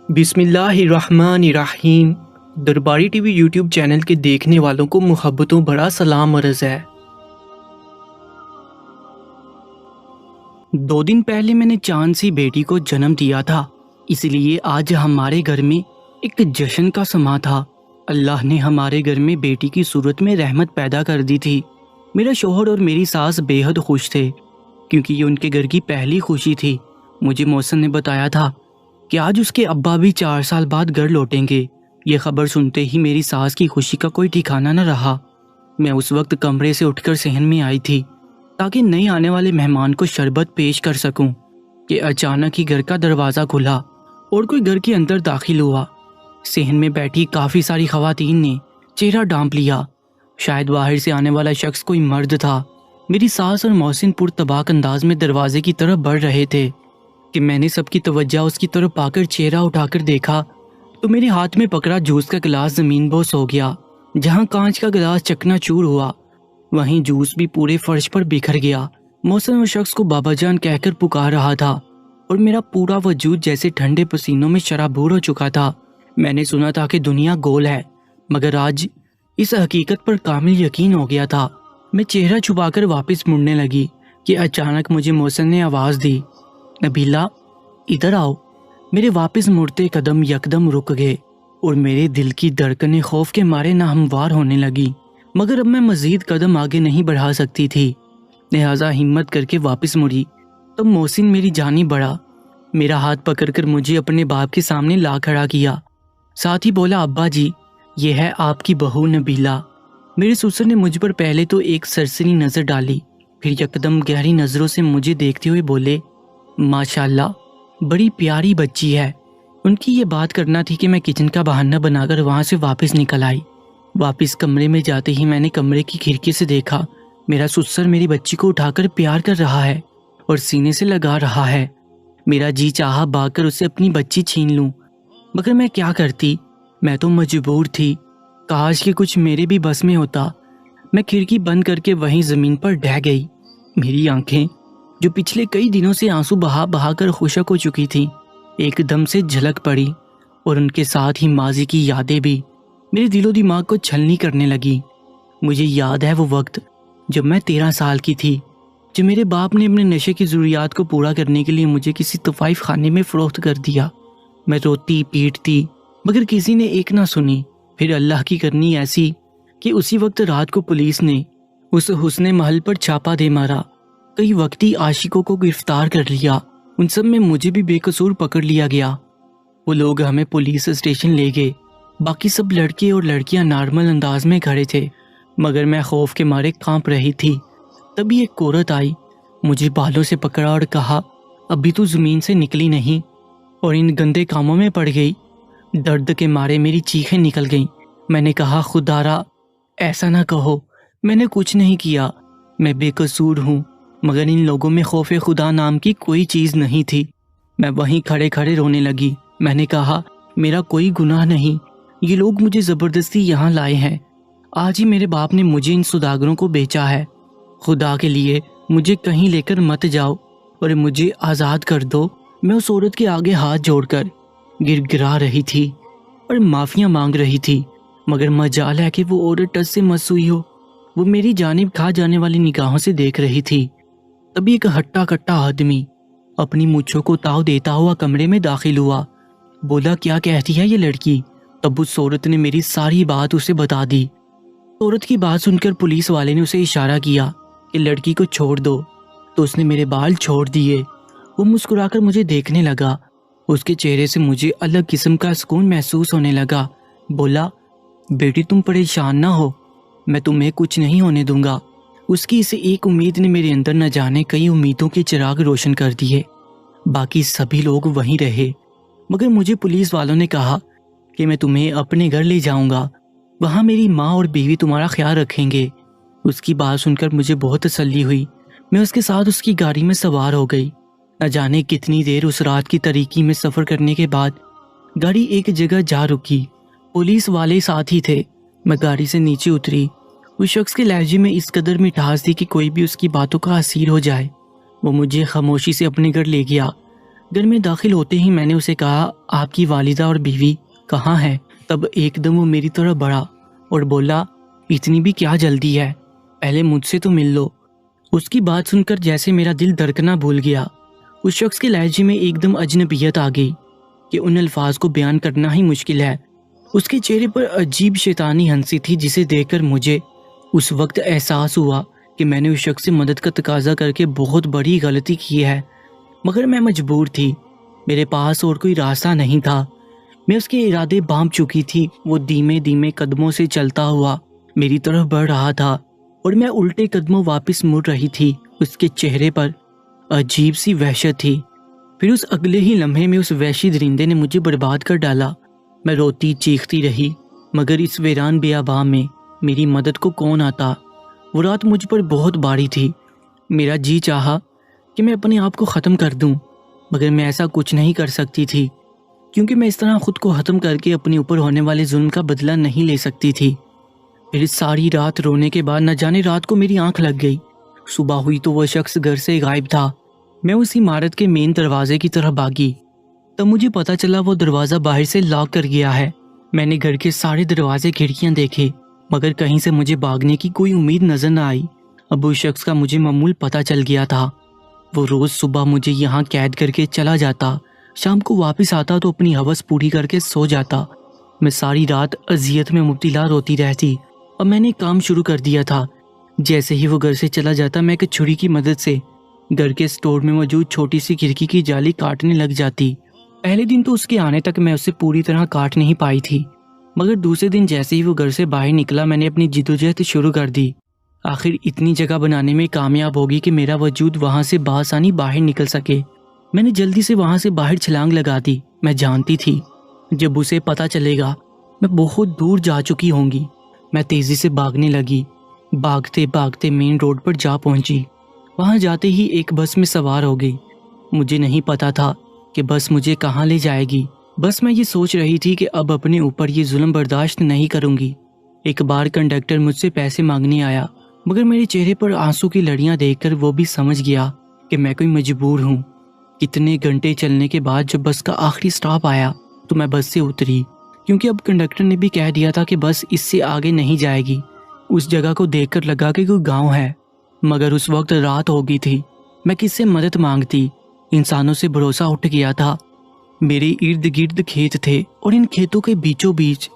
बिस्मिल्लाहिर्रहमानिर्रहीम। दरबारी TV YouTube channel के देखने वालों को मुहब्बतों बड़ा सलाम अर्ज़ है। 2 दिन पहले मैंने चांद सी बेटी को जन्म दिया था, इसलिए आज हमारे घर में एक जश्न का समा था। अल्लाह ने हमारे घर में बेटी की सूरत में रहमत पैदा कर दी थी। मेरा शौहर और मेरी सास बेहद खुश थे, क्योंकि ये उनके घर की पहली खुशी थी। मुझे मौसम ने बताया था कि आज उसके अब्बा भी 4 साल बाद घर लौटेंगे। ये खबर सुनते ही मेरी सास की खुशी का कोई ठिकाना न रहा। मैं उस वक्त कमरे से उठकर सहन में आई थी ताकि नए आने वाले मेहमान को शरबत पेश कर सकूं कि अचानक ही घर का दरवाज़ा खुला और कोई घर के अंदर दाखिल हुआ। सहन में बैठी काफ़ी सारी खवातीन ने चेहरा ढांप लिया। शायद बाहर से आने वाला शख्स कोई मर्द था। मेरी सास और मोहसिन पुरतबाक अंदाज में दरवाजे की तरफ बढ़ रहे थे कि मैंने सबकी तवज्जो उसकी तरफ पाकर चेहरा उठाकर देखा तो मेरे हाथ में पकड़ा जूस का गिलास ज़मीन बोस हो गया। जहां कांच का गिलास चकनाचूर हुआ, वहीं जूस भी पूरे फर्श पर बिखर गया। मौसम उस शख्स को बाबा जान कहकर पुकार रहा था और मेरा पूरा वजूद जैसे ठंडे पसीनों में शराबूर हो चुका था। मैंने सुना था कि दुनिया गोल है, मगर आज इस हकीकत पर कामिल यकीन हो गया था। मैं चेहरा छुपाकर वापस मुड़ने लगी कि अचानक मुझे मौसम ने आवाज़ दी, नबीला इधर आओ। मेरे वापस मुड़ते कदम यकदम रुक गए और मेरे दिल की धड़कनें खौफ के मारे नाहमवार होने लगी। मगर अब मैं मजीद कदम आगे नहीं बढ़ा सकती थी, लिहाजा हिम्मत करके वापस मुड़ी। तब मोहसिन मेरी जानी बढ़ा, मेरा हाथ पकड़कर मुझे अपने बाप के सामने ला खड़ा किया। साथ ही बोला, अब्बा जी, ये है आपकी बहू नबीला। मेरे ससुर ने मुझ पर पहले तो एक सरसरी नज़र डाली, फिर यकदम गहरी नज़रों से मुझे देखते हुए बोले, माशाल्लाह, बड़ी प्यारी बच्ची है। उनकी ये बात करना थी कि मैं किचन का बहाना बनाकर वहाँ से वापस निकल आई। वापस कमरे में जाते ही मैंने कमरे की खिड़की से देखा, मेरा ससुर मेरी बच्ची को उठाकर प्यार कर रहा है और सीने से लगा रहा है। मेरा जी चाहा भागकर उससे अपनी बच्ची छीन लूं, मगर मैं क्या करती, मैं तो मजबूर थी। काश कि कुछ मेरे भी बस में होता। मैं खिड़की बंद करके वहीं ज़मीन पर ढह गई। मेरी आंखें, जो पिछले कई दिनों से आंसू बहा बहा कर खुशक हो चुकी थी, एकदम से झलक पड़ी और उनके साथ ही माजी की यादें भी मेरे दिलो दिमाग को छलनी करने लगी। मुझे याद है वो वक्त जब मैं 13 साल की थी, जब मेरे बाप ने अपने नशे की ज़रूरियात को पूरा करने के लिए मुझे किसी तोफ़ाइफ खाने में फ़रोख्त कर दिया। मैं रोती पीटती, मगर किसी ने एक ना सुनी। फिर अल्लाह की करनी ऐसी कि उसी वक्त रात को पुलिस ने उस हुस्ने महल पर छापा दे मारा। कई वक्ती आशिकों को गिरफ्तार कर लिया। उन सब में मुझे भी बेकसूर पकड़ लिया गया। वो लोग हमें पुलिस स्टेशन ले गए। बाकी सब लड़के और लड़कियां नॉर्मल अंदाज में खड़े थे, मगर मैं खौफ के मारे कांप रही थी। तभी एक औरत आई, मुझे बालों से पकड़ा और कहा, अभी तो ज़मीन से निकली नहीं और इन गंदे कामों में पड़ गई। दर्द के मारे मेरी चीखें निकल गईं। मैंने कहा, खुदारा ऐसा ना कहो, मैंने कुछ नहीं किया, मैं बेकसूर हूँ। मगर इन लोगों में खौफे खुदा नाम की कोई चीज़ नहीं थी। मैं वहीं खड़े खड़े रोने लगी। मैंने कहा, मेरा कोई गुनाह नहीं, ये लोग मुझे ज़बरदस्ती यहाँ लाए हैं। आज ही मेरे बाप ने मुझे इन सौदागरों को बेचा है। खुदा के लिए मुझे कहीं लेकर मत जाओ और मुझे आज़ाद कर दो। मैं उस औरत के आगे हाथ जोड़कर गिड़गिड़ा रही थी और माफ़ियाँ मांग रही थी, मगर मजाल है कि वो औरत टस से मस हुई हो। वो मेरी जानिब खा जाने वाली निगाहों से देख रही थी। तभी एक हट्टा कट्टा आदमी अपनी मूंछों को ताव देता हुआ कमरे में दाखिल हुआ। बोला, क्या कहती है ये लड़की? तब उस औरत ने मेरी सारी बात उसे बता दी। औरत की बात सुनकर पुलिस वाले ने उसे इशारा किया कि लड़की को छोड़ दो, तो उसने मेरे बाल छोड़ दिए। वो मुस्कुराकर मुझे देखने लगा। उसके चेहरे से मुझे अलग किस्म का सुकून महसूस होने लगा। बोला, बेटी तुम परेशान ना हो, मैं तुम्हें कुछ नहीं होने दूंगा। उसकी इस एक उम्मीद ने मेरे अंदर न जाने कई उम्मीदों के चिराग रोशन कर दिए। बाकी सभी लोग वहीं रहे, मगर मुझे पुलिस वालों ने कहा कि मैं तुम्हें अपने घर ले जाऊंगा, वहाँ मेरी माँ और बीवी तुम्हारा ख्याल रखेंगे। उसकी बात सुनकर मुझे बहुत तसल्ली हुई। मैं उसके साथ उसकी गाड़ी में सवार हो गई। न जाने कितनी देर उस रात की तारीकी में सफ़र करने के बाद गाड़ी एक जगह जा रुकी। पुलिस वाले साथ ही थे। मैं गाड़ी से नीचे उतरी। उस शख्स के लहजे में इस कदर मिठास थी कि कोई भी उसकी बातों का असीर हो जाए। वो मुझे खामोशी से अपने घर ले गया। घर में दाखिल होते ही मैंने उसे कहा, आपकी वालिदा और बीवी कहाँ है? तब एकदम वो मेरी तरफ बढ़ा और बोला, इतनी भी क्या जल्दी है, पहले मुझसे तो मिल लो। उसकी बात सुनकर जैसे मेरा दिल धड़कना भूल गया। उस शख्स के लहजे में एकदम अजनबियत आ गई कि उन अल्फाज को बयान करना ही मुश्किल है। उसके चेहरे पर अजीब शैतानी हंसी थी जिसे देखकर मुझे उस वक्त एहसास हुआ कि मैंने उस शख्स से मदद का तकाजा करके बहुत बड़ी गलती की है, मगर मैं मजबूर थी। मेरे पास और कोई रास्ता नहीं था। मैं उसके इरादे भांप चुकी थी। वो धीमे धीमे कदमों से चलता हुआ मेरी तरफ बढ़ रहा था और मैं उल्टे कदमों वापस मुड़ रही थी। उसके चेहरे पर अजीब सी वहशत थी। फिर उस अगले ही लम्हे में उस वहशी दरिंदे ने मुझे बर्बाद कर डाला। मैं रोती चीखती रही, मगर इस वीरान बेआबा में मेरी मदद को कौन आता। वो रात मुझ पर बहुत भारी थी। मेरा जी चाहा कि मैं अपने आप को ख़त्म कर दूं, मगर मैं ऐसा कुछ नहीं कर सकती थी, क्योंकि मैं इस तरह खुद को ख़त्म करके अपने ऊपर होने वाले जुल्म का बदला नहीं ले सकती थी। फिर सारी रात रोने के बाद न जाने रात को मेरी आंख लग गई। सुबह हुई तो वह शख्स घर से गायब था। मैं उस इमारत के मेन दरवाजे की तरफ भागी। तब मुझे पता चला वो दरवाज़ा बाहर से लॉक कर गया है। मैंने घर के सारे दरवाजे खिड़कियां देखे, मगर कहीं से मुझे भागने की कोई उम्मीद नजर न आई। अब उस शख्स का मुझे मामूल पता चल गया था। वो रोज़ सुबह मुझे यहाँ कैद करके चला जाता, शाम को वापस आता तो अपनी हवस पूरी करके सो जाता। मैं सारी रात अजियत में मुब्तला रोती रहती। अब मैंने काम शुरू कर दिया था। जैसे ही वो घर से चला जाता, मैं एक छुरी की मदद से घर के स्टोर में मौजूद छोटी सी खिड़की की जाली काटने लग जाती। पहले दिन तो उसके आने तक मैं उसे पूरी तरह काट नहीं पाई थी, मगर दूसरे दिन जैसे ही वो घर से बाहर निकला, मैंने अपनी जिद्दोजहद शुरू कर दी। आखिर इतनी जगह बनाने में कामयाब होगी कि मेरा वजूद वहाँ से बआसानी बाहर निकल सके। मैंने जल्दी से वहाँ से बाहर छलांग लगा दी। मैं जानती थी जब उसे पता चलेगा मैं बहुत दूर जा चुकी होंगी। मैं तेज़ी से भागने लगी। भागते भागते मेन रोड पर जा पहुंची। वहां जाते ही एक बस में सवार हो गई। मुझे नहीं पता था कि बस मुझे कहां ले जाएगी। बस मैं ये सोच रही थी कि अब अपने ऊपर ये जुल्म बर्दाश्त नहीं करूंगी। एक बार कंडक्टर मुझसे पैसे मांगने आया, मगर मेरे चेहरे पर आंसू की लड़ियां देखकर वो भी समझ गया कि मैं कोई मजबूर हूँ। कितने घंटे चलने के बाद जब बस का आखिरी स्टॉप आया तो मैं बस से उतरी, क्योंकि अब कंडक्टर ने भी कह दिया था कि बस इससे आगे नहीं जाएगी। उस जगह को देखकर लगा कि कोई गांव है, मगर उस वक्त रात हो गई थी। मैं किससे मदद मांगती? इंसानों से भरोसा उठ गया था। मेरे इर्द गिर्द खेत थे और इन खेतों के बीचों बीच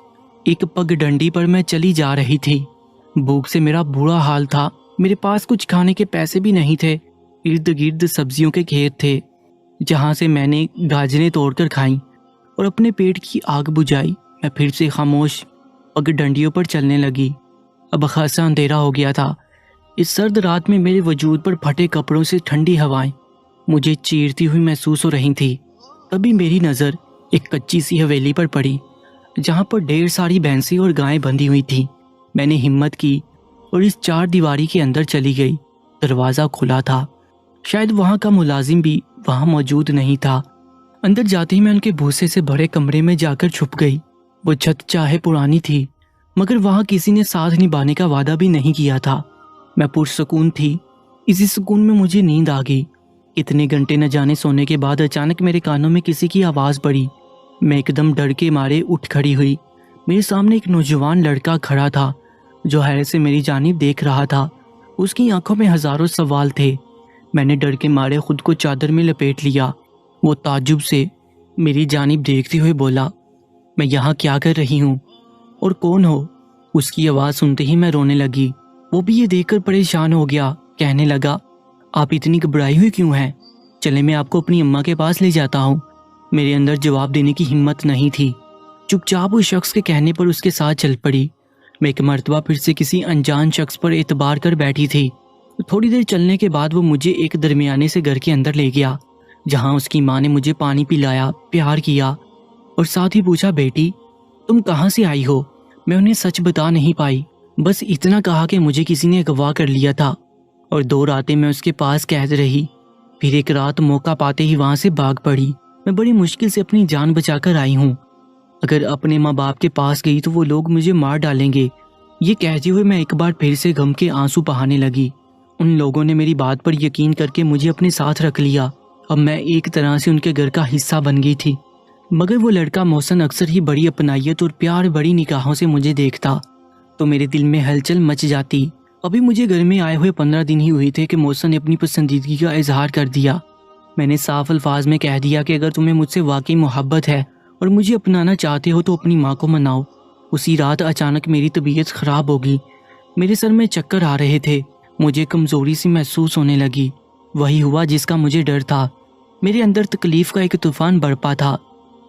एक पगडंडी पर मैं चली जा रही थी। भूख से मेरा बुरा हाल था। मेरे पास कुछ खाने के पैसे भी नहीं थे। इर्द गिर्द सब्जियों के खेत थे, जहाँ से मैंने गाजरें तोड़कर खाईं और अपने पेट की आग बुझाई। मैं फिर से खामोश पगडंडियों पर चलने लगी। अब खासा अंधेरा हो गया था। इस सर्द रात में मेरे वजूद पर फटे कपड़ों से ठंडी हवाएं मुझे चीरती हुई महसूस हो रही थी। तभी मेरी नज़र एक कच्ची सी हवेली पर पड़ी, जहाँ पर ढेर सारी भैंसें और गायें बंधी हुई थीं। मैंने हिम्मत की और इस चार दीवारी के अंदर चली गई। दरवाज़ा खुला था। शायद वहाँ का मुलाजिम भी वहाँ मौजूद नहीं था। अंदर जाते ही मैं उनके भूसे से भरे कमरे में जाकर छुप गई। वो छत चाहे पुरानी थी, मगर वहाँ किसी ने साथ निभाने का वादा भी नहीं किया था। मैं पुरसुकून थी। इसी सुकून में मुझे नींद आ गई। इतने घंटे न जाने सोने के बाद अचानक मेरे कानों में किसी की आवाज़ पड़ी। मैं एकदम डर के मारे उठ खड़ी हुई। मेरे सामने एक नौजवान लड़का खड़ा था, जो हैरत से मेरी जानिब देख रहा था। उसकी आंखों में हजारों सवाल थे। मैंने डर के मारे खुद को चादर में लपेट लिया। वो ताज्जुब से मेरी जानिब देखते हुए बोला, मैं यहाँ क्या कर रही हूँ और कौन हो? उसकी आवाज़ सुनते ही मैं रोने लगी। वो भी ये देखकर परेशान हो गया। कहने लगा, आप इतनी घबराई हुई क्यों हैं? चले मैं आपको अपनी अम्मा के पास ले जाता हूँ। मेरे अंदर जवाब देने की हिम्मत नहीं थी। चुपचाप उस शख्स के कहने पर उसके साथ चल पड़ी। मैं एक मर्तबा फिर से किसी अनजान शख्स पर एतबार कर बैठी थी। थोड़ी देर चलने के बाद वो मुझे एक दरमियाने से घर के अंदर ले गया, जहाँ उसकी माँ ने मुझे पानी पिलाया, प्यार किया और साथ ही पूछा, बेटी तुम कहाँ से आई हो? मैं उन्हें सच बता नहीं पाई, बस इतना कहा कि मुझे किसी ने अगवा कर लिया था और 2 रातें मैं उसके पास कैद रही। फिर एक रात मौका पाते ही वहाँ से भाग पड़ी। मैं बड़ी मुश्किल से अपनी जान बचाकर आई हूँ। अगर अपने माँ बाप के पास गई तो वो लोग मुझे मार डालेंगे। ये कहते हुए मैं एक बार फिर से गम के आंसू बहाने लगी। उन लोगों ने मेरी बात पर यकीन करके मुझे अपने साथ रख लिया। अब मैं एक तरह से उनके घर का हिस्सा बन गई थी। मगर वो लड़का मोहसिन अक्सर ही बड़ी अपनायत और प्यार बड़ी निगाहों से मुझे देखता तो मेरे दिल में हलचल मच जाती। अभी मुझे घर में आए हुए 15 दिन ही हुए थे कि मोहसिन ने अपनी पसंदीदगी का इजहार कर दिया। मैंने साफ अल्फाज में कह दिया कि अगर तुम्हें मुझसे वाकई मोहब्बत है और मुझे अपनाना चाहते हो तो अपनी माँ को मनाओ। उसी रात अचानक मेरी तबीयत खराब हो गई। मेरे सर में चक्कर आ रहे थे, मुझे कमजोरी सी महसूस होने लगी। वही हुआ जिसका मुझे डर था। मेरे अंदर तकलीफ का एक तूफान बरपा था,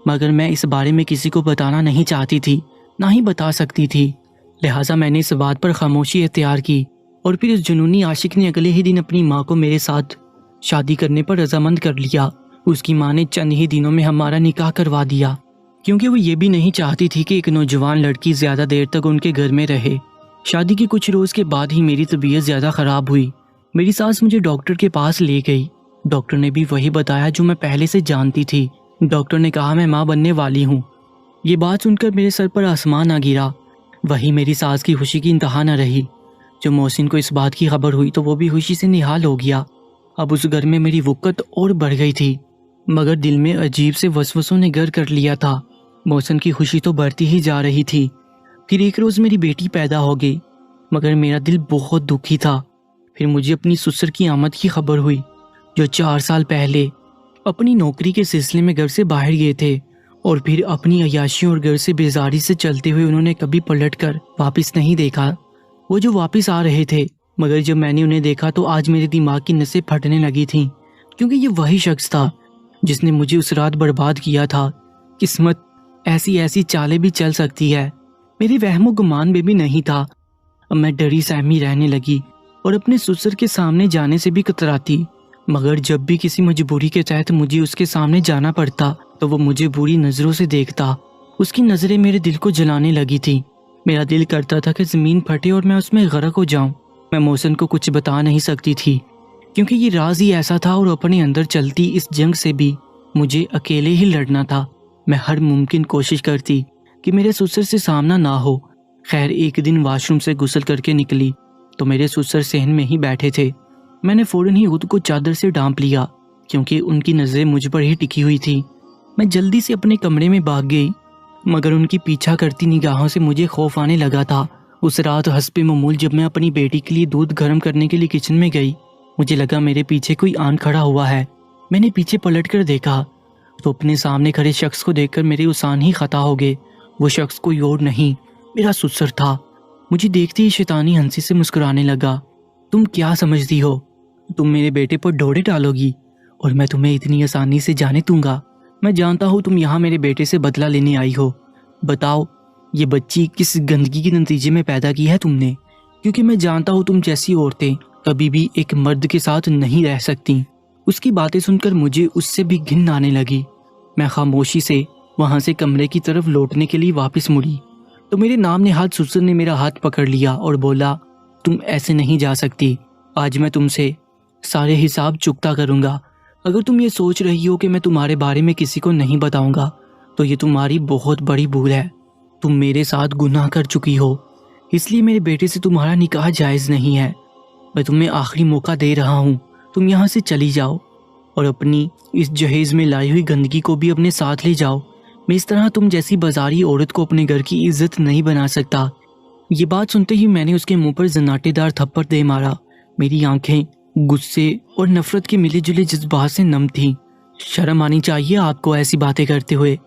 मगर मैं इस बारे में किसी को बताना नहीं चाहती थी, ना ही बता सकती थी। लिहाजा मैंने इस बात पर खामोशी इख्तियार की और फिर इस जुनूनी आशिक ने अगले ही दिन अपनी माँ को मेरे साथ शादी करने पर रजामंद कर लिया। उसकी माँ ने चंद ही दिनों में हमारा निकाह करवा दिया, क्योंकि वो ये भी नहीं चाहती थी कि एक नौजवान लड़की ज्यादा देर तक उनके घर में रहे। शादी के कुछ रोज के बाद ही मेरी तबीयत ज्यादा खराब हुई। मेरी सास मुझे डॉक्टर के पास ले गई। डॉक्टर ने भी वही बताया जो मैं पहले से जानती थी। डॉक्टर ने कहा मैं माँ बनने वाली हूँ। ये बात सुनकर मेरे सर पर आसमान आ गिरा। वही मेरी सास की खुशी की इंतहा न रही। जब मोहसिन को इस बात की खबर हुई तो वो भी खुशी से निहाल हो गया। अब उस घर में मेरी वक़्त और बढ़ गई थी, मगर दिल में अजीब से वसवसों ने घर कर लिया था। मोहसिन की खुशी तो बढ़ती ही जा रही थी। फिर एक रोज़ मेरी बेटी पैदा हो गई, मगर मेरा दिल बहुत दुखी था। फिर मुझे अपनी ससुर की आमद की खबर हुई, जो 4 साल पहले अपनी नौकरी के सिलसिले में घर से बाहर गए थे और फिर अपनी अय्याशियों और घर से बेजारी से चलते हुए उन्होंने कभी पलटकर वापस नहीं देखा। वो जो वापस आ रहे थे, मगर जब मैंने उन्हें देखा तो आज मेरे दिमाग की नसें फटने लगी थीं, क्योंकि ये वही शख्स था जिसने मुझे उस रात बर्बाद किया था। किस्मत ऐसी ऐसी चालें भी चल सकती है, मेरे वहमो गुमान में भी नहीं था। अब मैं डरी सहमी रहने लगी और अपने ससुर के सामने जाने से भी कतराती। मगर जब भी किसी मजबूरी के तहत मुझे उसके सामने जाना पड़ता तो वो मुझे बुरी नज़रों से देखता। उसकी नज़रें मेरे दिल को जलाने लगी थी। मेरा दिल करता था कि ज़मीन फटे और मैं उसमें गर्क हो जाऊं। मैं मोहसिन को कुछ बता नहीं सकती थी, क्योंकि ये राज ही ऐसा था और अपने अंदर चलती इस जंग से भी मुझे अकेले ही लड़ना था। मैं हर मुमकिन कोशिश करती कि मेरे ससुर से सामना ना हो। खैर, एक दिन वॉशरूम से गुस्ल करके निकली तो मेरे ससुर सहन में ही बैठे थे। मैंने फ़ौरन ही खुद को चादर से ढांप लिया, क्योंकि उनकी नज़रें मुझ पर ही टिकी हुई थी। मैं जल्दी से अपने कमरे में भाग गई, मगर उनकी पीछा करती निगाहों से मुझे खौफ आने लगा था। उस रात हस्बे मामूल जब मैं अपनी बेटी के लिए दूध गर्म करने के लिए किचन में गई, मुझे लगा मेरे पीछे कोई आन खड़ा हुआ है। मैंने पीछे पलट कर देखा तो अपने सामने खड़े शख्स को देखकर मेरे उसान ही खता हो गए। वो शख्स कोई और नहीं, मेरा ससुर था। मुझे देखते ही शैतानी हंसी से मुस्कुराने लगा। तुम क्या समझती हो, तुम मेरे बेटे पर ढोड़े डालोगी और मैं तुम्हें इतनी आसानी से जाने दूंगा? मैं जानता हूँ तुम यहाँ मेरे बेटे से बदला लेने आई हो। बताओ, ये बच्ची किस गंदगी के नतीजे में पैदा की है तुमने? क्योंकि मैं जानता हूँ तुम जैसी औरतें कभी भी एक मर्द के साथ नहीं रह सकती। उसकी बातें सुनकर मुझे उससे भी घिन आने लगी। मैं खामोशी से वहाँ से कमरे की तरफ लौटने के लिए वापस मुड़ी तो मेरे नाम नेहाद ससुर ने मेरा हाथ पकड़ लिया और बोला, तुम ऐसे नहीं जा सकती। आज मैं तुमसे सारे हिसाब चुकता करूँगा। अगर तुम ये सोच रही हो कि मैं तुम्हारे बारे में किसी को नहीं बताऊंगा तो ये तुम्हारी बहुत बड़ी भूल है। तुम मेरे साथ गुनाह कर चुकी हो, इसलिए मेरे बेटे से तुम्हारा निकाह जायज़ नहीं है। मैं तुम्हें आखिरी मौका दे रहा हूँ, तुम यहाँ से चली जाओ और अपनी इस जहेज़ में लाई हुई गंदगी को भी अपने साथ ले जाओ। मैं इस तरह तुम जैसी बाजारी औरत को अपने घर की इज्जत नहीं बना सकता। ये बात सुनते ही मैंने उसके मुंह पर जन्नाटेदार थप्पड़ दे मारा। मेरी आंखें गुस्से और नफरत के मिले जुले जज्बात से नम थीं। शर्म आनी चाहिए आपको ऐसी बातें करते हुए।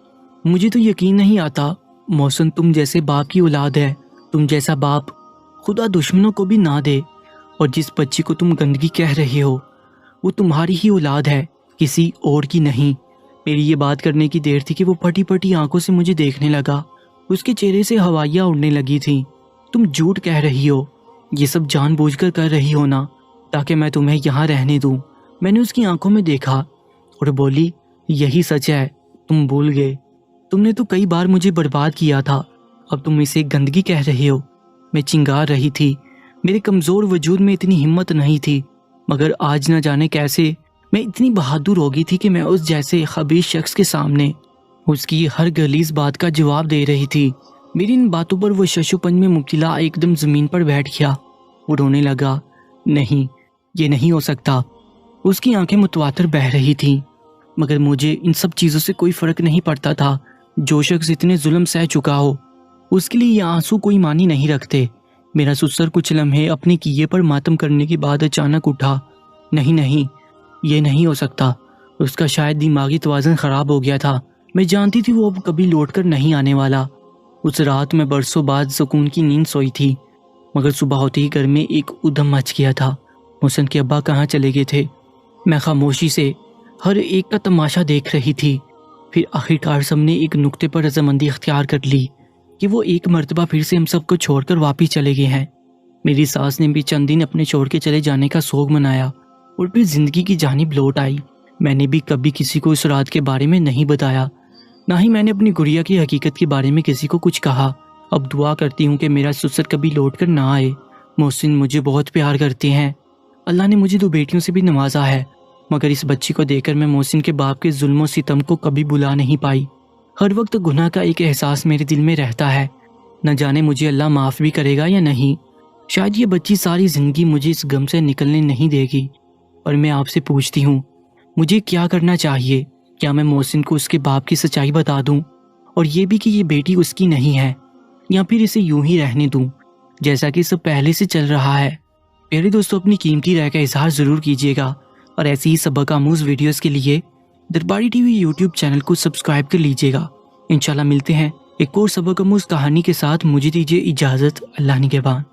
मुझे तो यकीन नहीं आता मोहसिन तुम जैसे बाप की औलाद है। तुम जैसा बाप खुदा दुश्मनों को भी ना दे। और जिस बच्ची को तुम गंदगी कह रहे हो वो तुम्हारी ही औलाद है, किसी और की नहीं। मेरी ये बात करने की देर थी कि वो फटी फटी आंखों से मुझे देखने लगा। उसके चेहरे से हवाइयाँ उड़ने लगी थीं। तुम झूठ कह रही हो, ये सब जानबूझकर कर रही हो ना, ताकि मैं तुम्हें यहाँ रहने दूं। मैंने उसकी आंखों में देखा और बोली, यही सच है, तुम भूल गए। तुमने तो कई बार मुझे बर्बाद किया था, अब तुम इसे गंदगी कह रहे हो। मैं चिंगार रही थी। मेरे कमज़ोर वजूद में इतनी हिम्मत नहीं थी, मगर आज न जाने कैसे मैं इतनी बहादुर हो गई थी कि मैं उस जैसे खबीस शख्स के सामने उसकी हर गलीज बात का जवाब दे रही थी। मेरी इन बातों पर वो शशुपन में मुब्तला एकदम ज़मीन पर बैठ गया। वो रोने लगा, नहीं, ये नहीं हो सकता। उसकी आंखें मुतवातर बह रही थीं, मगर मुझे इन सब चीज़ों से कोई फ़र्क नहीं पड़ता था। जो शख्स इतने जुल्म सह चुका हो, उसके लिए ये आंसू कोई मानी नहीं रखते। मेरा ससुर कुछ लम्हे अपने किए पर मातम करने के बाद अचानक उठा। नहीं नहीं, ये नहीं हो सकता। उसका शायद दिमागी तवाज़ुन ख़राब हो गया था। मैं जानती थी वो अब कभी लौट कर नहीं आने वाला। उस रात में बरसों बाद सुकून की नींद सोई थी, मगर सुबह होते ही घर में एक उधम मच गया था। मोहसिन के अब्बा कहाँ चले गए थे? मैं खामोशी से हर एक का तमाशा देख रही थी। फिर आखिरकार सबने एक नुक्ते पर रजामंदी अख्तियार कर ली कि वो एक मर्तबा फिर से हम सबको छोड़कर वापिस चले गए हैं। मेरी सास ने भी चंद दिन अपने छोड़ के चले जाने का शोक मनाया और फिर जिंदगी की जानिब लौट आई। मैंने भी कभी किसी को इस रात के बारे में नहीं बताया, ना ही मैंने अपनी गुड़िया की हकीकत के बारे में किसी को कुछ कहा। अब दुआ करती हूँ कि मेरा ससुर कभी लौट कर ना आए। मोहसिन मुझे बहुत प्यार करते हैं। अल्लाह ने मुझे 2 बेटियों से भी नवाजा है, मगर इस बच्ची को देखकर मैं मोहसिन के बाप के जुल्म सितम को कभी भुला नहीं पाई। हर वक्त गुनाह का एक एहसास मेरे दिल में रहता है। न जाने मुझे अल्लाह माफ़ भी करेगा या नहीं। शायद ये बच्ची सारी ज़िंदगी मुझे इस गम से निकलने नहीं देगी। और मैं आपसे पूछती हूँ, मुझे क्या करना चाहिए? क्या मैं मोहसिन को उसके बाप की सच्चाई बता दूँ, और ये भी कि ये बेटी उसकी नहीं है, या फिर इसे यूं ही रहने दूँ जैसा कि सब पहले से चल रहा है? प्यारे दोस्तों, अपनी कीमती राय का इजहार ज़रूर कीजिएगा और ऐसी ही सबक आमूज़ वीडियोज़ के लिए दरबारी टीवी यूट्यूब चैनल को सब्सक्राइब कर लीजिएगा। इंशाल्लाह मिलते हैं एक और सबक आमूज़ कहानी के साथ। मुझे दीजिए इजाज़त। अल्लाह निगहबान।